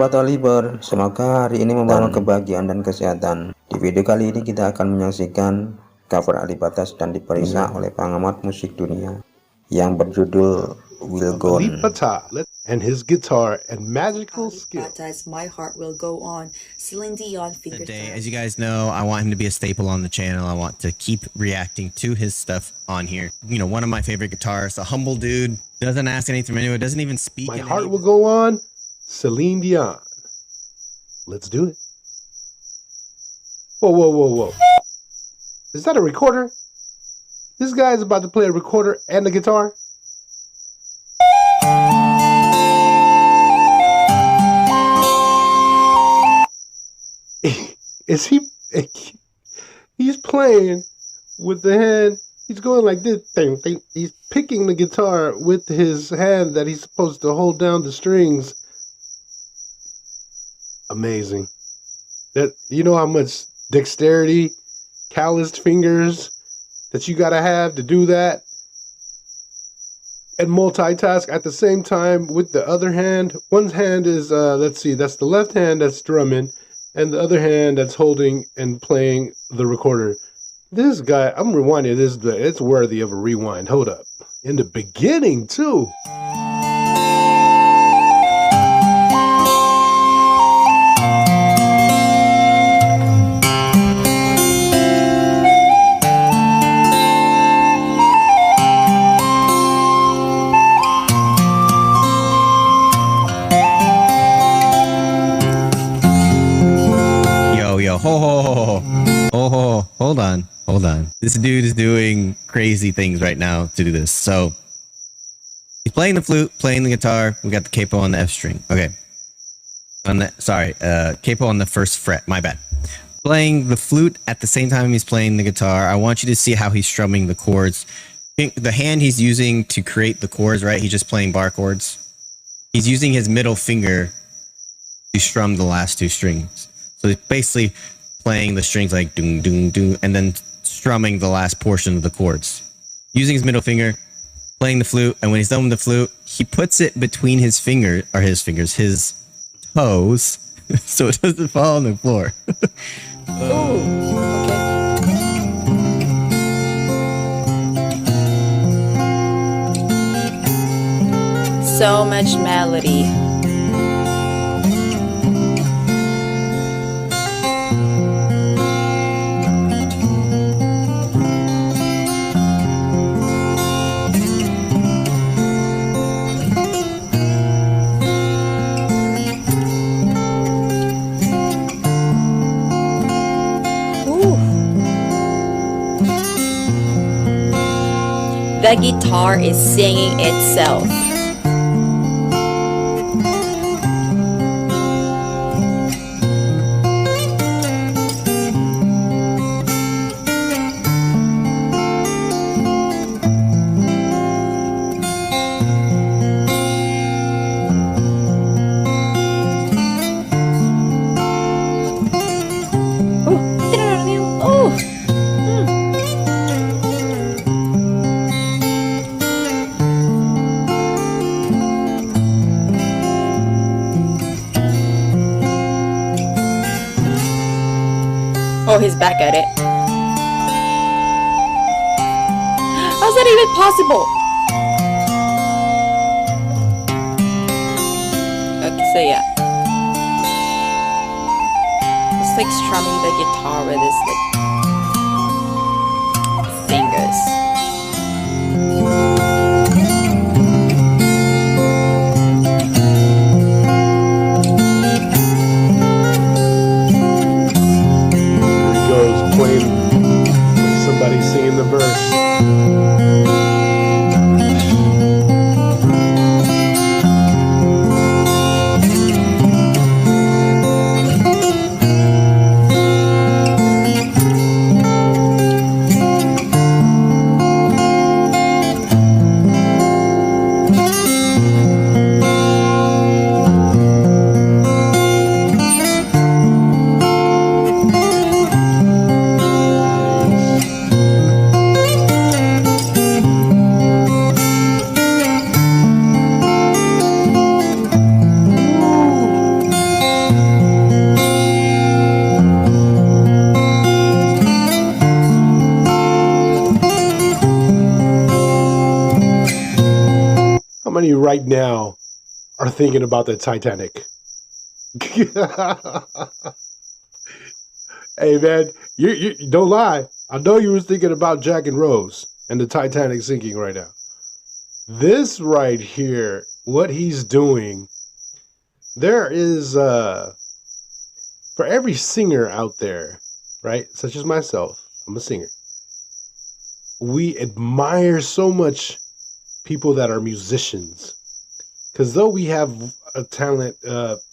Sobat Oliver, semoga hari ini membawa kebahagiaan dan kesehatan. Di video kali ini kita akan menyaksikan cover Alip Bata dan diperiksa oleh pengamat musik dunia yang berjudul Will Go On. Alip Bata and his guitar and magical skill. My Heart Will Go On. Celine Dion fingers. Today, as you guys know, I want him to be a staple on the channel. I want to keep reacting to his stuff on here. You know, one of my favorite guitarists, a humble dude, doesn't ask anything from anyone, doesn't even speak. My Heart Will Go On, Celine Dion. Let's do it. Whoa, whoa, whoa, whoa. Is that a recorder? This guy's about to play a recorder and the guitar? Is he? He's playing with the hand. He's going like this. He's picking the guitar with his hand that he's supposed to hold down the strings. Amazing. That, you know how much dexterity, calloused fingers that you gotta have to do that, and multitask at the same time with the other hand. One hand is let's see, that's the left hand that's drumming, and the other hand that's holding and playing the recorder. This guy, I'm rewinding this, it's worthy of a rewind. Hold up. In the beginning too. Hold on. This dude is doing crazy things right now to do this. So he's playing the flute, playing the guitar. We got the capo on the F string. Okay. On the capo on the first fret. My bad. Playing the flute at the same time he's playing the guitar. I want you to see how he's strumming the chords. The hand he's using to create the chords, right? He's just playing bar chords. He's using his middle finger to strum the last two strings. So he's basically playing the strings like doom, doom, doom, and then strumming the last portion of the chords. Using his middle finger, playing the flute, and when he's done with the flute, he puts it between his toes, so it doesn't fall on the floor. Oh, okay. So much melody. The guitar is singing itself. Oh, he's back at it. How's that even possible? Okay, so yeah. It's like strumming the guitar with his like fingers. Somebody singing the verse. right now are thinking about the Titanic. Hey man, you don't lie. I know you was thinking about Jack and Rose and the Titanic sinking right now. This right here, what he's doing, there is for every singer out there, right? Such as myself, I'm a singer. We admire so much people that are musicians. Because though we have a talent,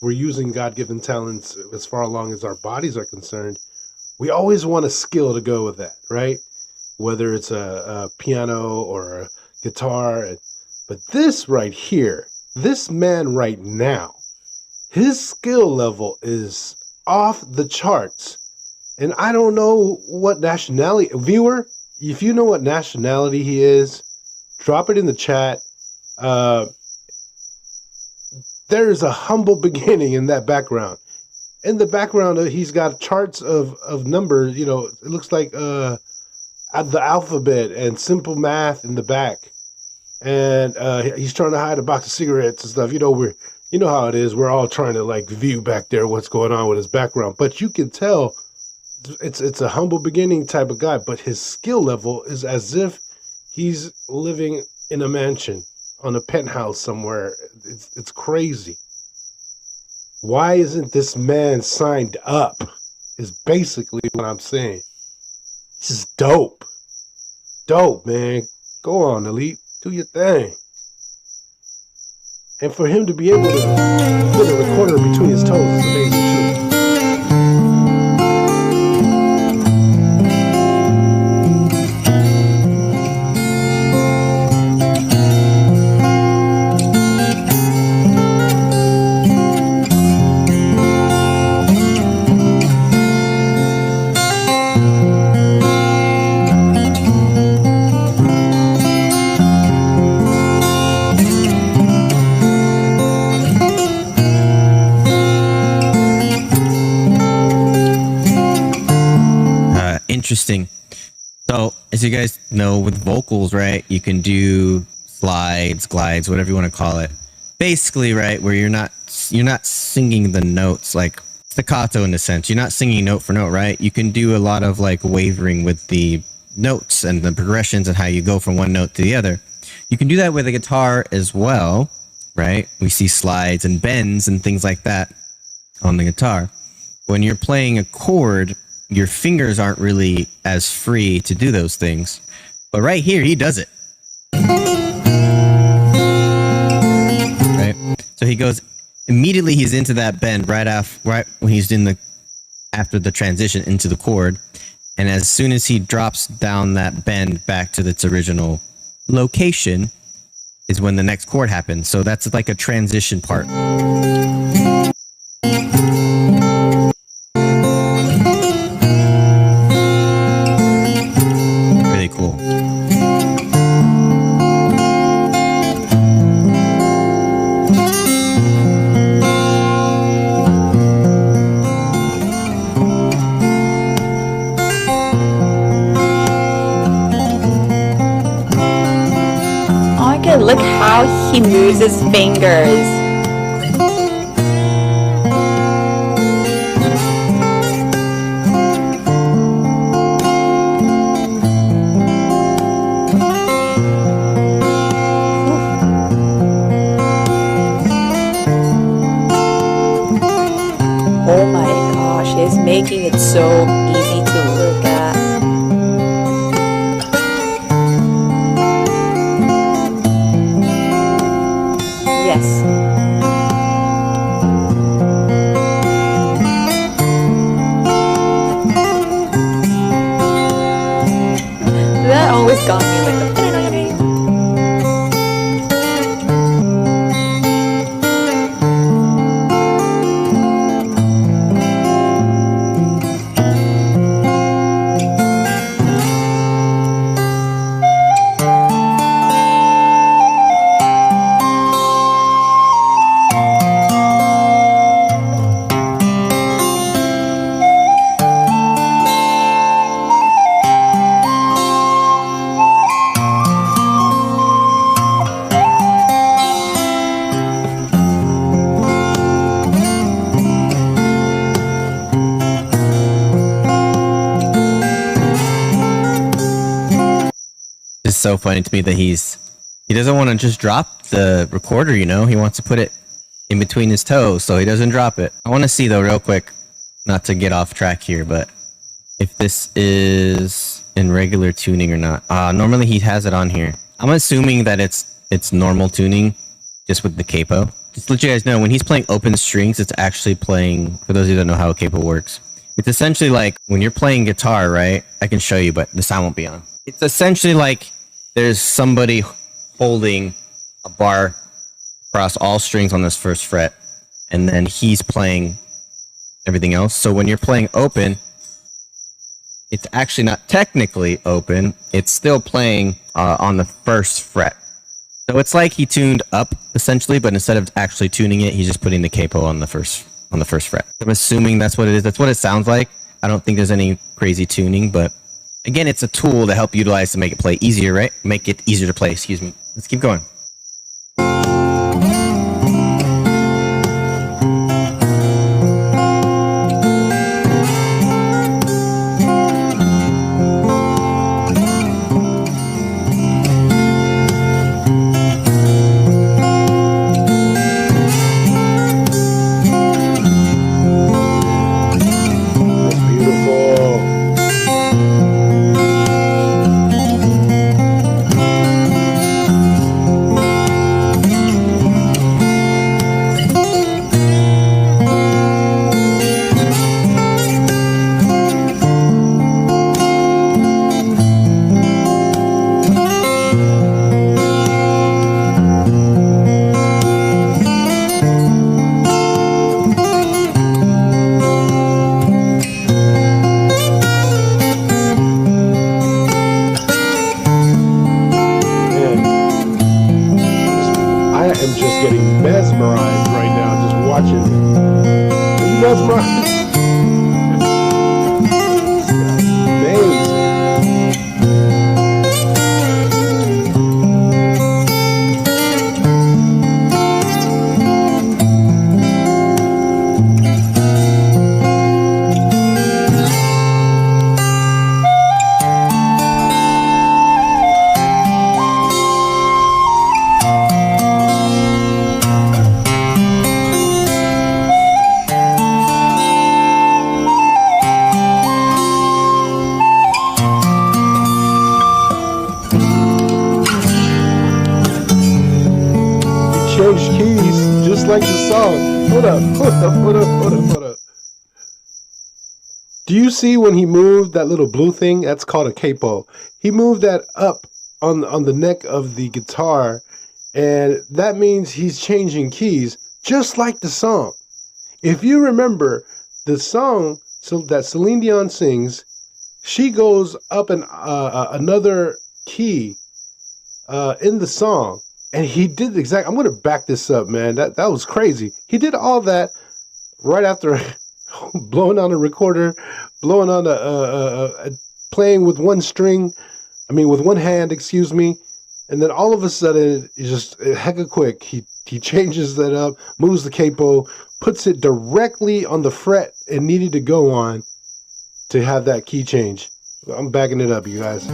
we're using God-given talents as far along as our bodies are concerned, we always want a skill to go with that, right? Whether it's a piano or a guitar. But this right here, this man right now, his skill level is off the charts. And I don't know what nationality, viewer, if you know what nationality he is, drop it in the chat. There's a humble beginning in that background. In the background, he's got charts of numbers. You know, it looks like the alphabet and simple math in the back. And he's trying to hide a box of cigarettes and stuff. You know how it is. We're all trying to like view back there what's going on with his background. But you can tell it's a humble beginning type of guy. But his skill level is as if he's living in a mansion on a penthouse somewhere. It's crazy. Why isn't this man signed up? Is basically what I'm saying. This is dope. Dope, man. Go on, Elite. Do your thing. And for him to be able to put a recorder between his toes is amazing too. Interesting. So, as you guys know, with vocals, right, you can do slides, glides, whatever you want to call it. Basically, right, where you're not singing the notes like staccato in a sense. You're not singing note for note, right? You can do a lot of like wavering with the notes and the progressions and how you go from one note to the other. You can do that with a guitar as well, right? We see slides and bends and things like that on the guitar. When you're playing a chord, your fingers aren't really as free to do those things. But right here, he does it. Right? So he goes, immediately he's into that bend right when he's after the transition into the chord. And as soon as he drops down that bend back to its original location is when the next chord happens. So that's like a transition part. Really cool. Look how he moves his fingers. Oh my gosh, he's making it so easy to look at. Yes. so funny to me that he doesn't want to just drop the recorder, you know? He wants to put it in between his toes so he doesn't drop it. I want to see though real quick, not to get off track here, but if this is in regular tuning or not. Normally he has it on here. I'm assuming that it's normal tuning just with the capo. Just to let you guys know, when he's playing open strings, it's actually playing, for those of you that don't know how a capo works, it's essentially like when you're playing guitar, right? I can show you, but the sound won't be on. It's essentially like there's somebody holding a bar across all strings on this first fret, and then he's playing everything else. So when you're playing open, it's actually not technically open. It's still playing on the first fret. So it's like he tuned up essentially, but instead of actually tuning it, he's just putting the capo on the first fret. I'm assuming that's what it is. That's what it sounds like. I don't think there's any crazy tuning, but again, it's a tool to help utilize to make it play easier, right? Make it easier to play, excuse me. Let's keep going. Mesmerized right now, just watching it. Are you mesmerized? Amazing. Changed keys just like the song. Hold up. Do you see when he moved that little blue thing? That's called a capo. He moved that up on the neck of the guitar, and that means he's changing keys just like the song. If you remember the song that Celine Dion sings, she goes up another key in the song. And he did exactly. I'm going to back this up, man. That was crazy. He did all that right after blowing on a recorder, blowing on playing with one string. I mean, with one hand, excuse me. And then all of a sudden, it's just hecka quick. He changes that up, moves the capo, puts it directly on the fret it needed to go on to have that key change. I'm backing it up, you guys.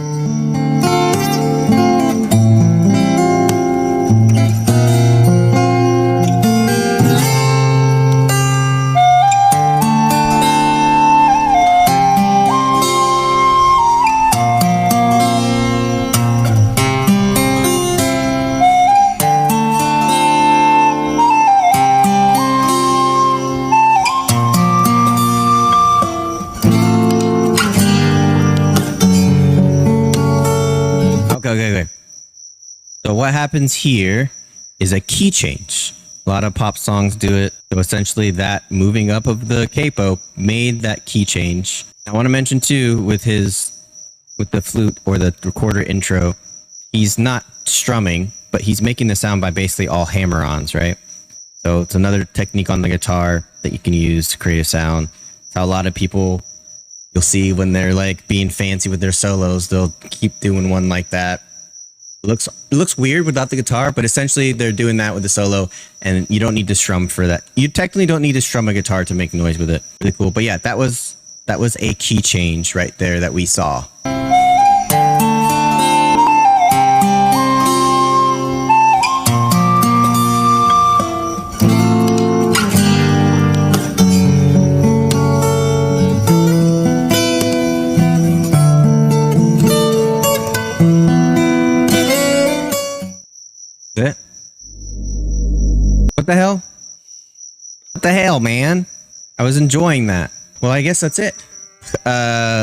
Okay. So what happens here is a key change. A lot of pop songs do it. So essentially that moving up of the capo made that key change. I want to mention too, with the flute or the recorder intro, he's not strumming, but he's making the sound by basically all hammer-ons, right? So it's another technique on the guitar that you can use to create a sound. It's how a lot of people you'll see when they're like being fancy with their solos, they'll keep doing one like that. It looks weird without the guitar, but essentially they're doing that with the solo, and you don't need to strum for that. You technically don't need to strum a guitar to make noise with it. Really cool. But yeah, that was a key change right there that we saw. the hell? What the hell, man? I was enjoying that. Well, I guess that's it.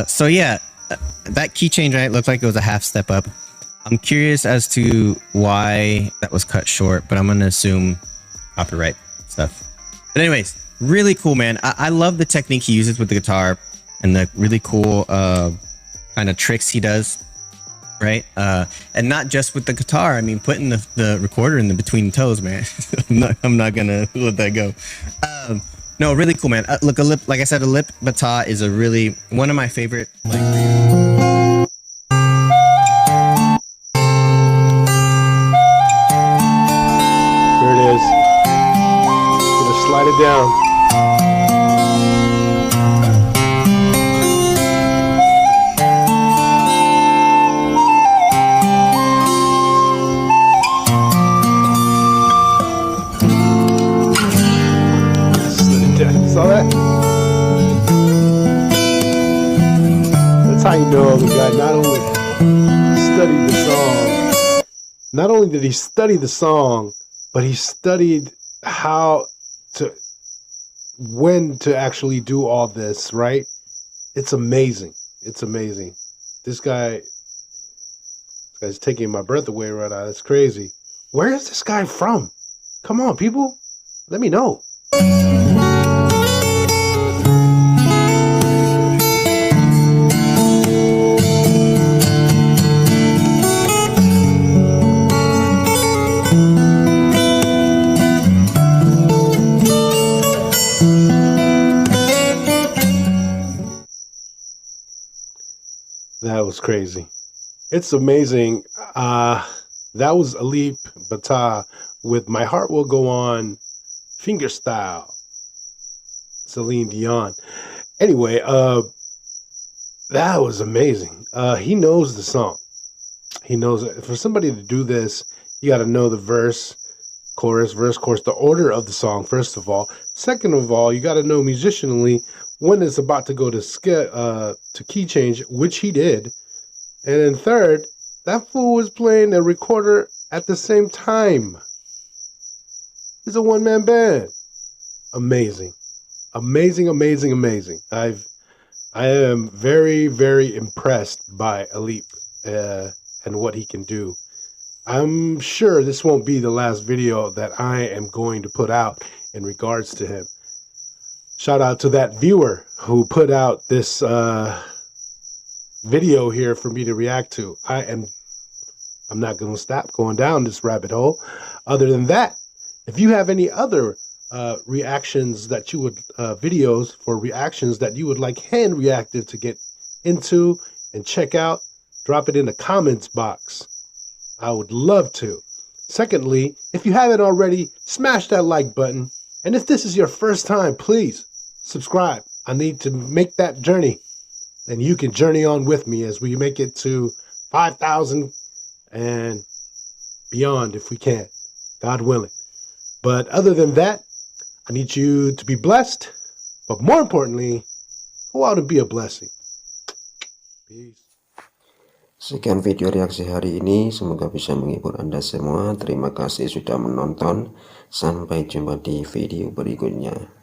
So yeah, that key change, right, looked like it was a half step up. I'm curious as to why that was cut short, but I'm going to assume copyright stuff. But anyways, really cool, man. I love the technique he uses with the guitar and the really cool kind of tricks he does, right? And not just with the guitar. I mean, putting the recorder in the between toes, man. I'm not going to let that go. No, really cool, man. Look, like I said, Alip Bata is one of my favorite. There it is. Gonna slide it down. Saw that? That's how you know the guy not only studied the song, not only did he study the song, but he studied when to actually do all this, right? It's amazing. It's amazing. This guy's taking my breath away right now. That's crazy. Where is this guy from? Come on, people. Let me know. That was crazy. It's amazing. That was Alip Bata with My Heart Will Go On, fingerstyle, Celine Dion. Anyway, that was amazing. He knows the song. He knows it. For somebody to do this, you got to know the verse, chorus, the order of the song, first of all. Second of all, you got to know musicianally when it's about to go to key change, which he did. And then third, that fool was playing a recorder at the same time. It's a one-man band. Amazing. Amazing, amazing, amazing. I am very, very impressed by Alip and what he can do. I'm sure this won't be the last video that I am going to put out in regards to him. Shout out to that viewer who put out this video here for me to react to. I'm not going to stop going down this rabbit hole. Other than that, if you have any other reactions that you would videos for reactions that you would like Hand Reactive to get into and check out, drop it in the comments box. I would love to. Secondly, if you haven't already, smash that like button. And if this is your first time, please subscribe. I need to make that journey. And you can journey on with me as we make it to 5,000 and beyond if we can, God willing. But other than that, I need you to be blessed. But more importantly, go out and be a blessing. Peace. Sekian video reaksi hari ini, semoga bisa menghibur Anda semua. Terima kasih sudah menonton. Sampai jumpa di video berikutnya.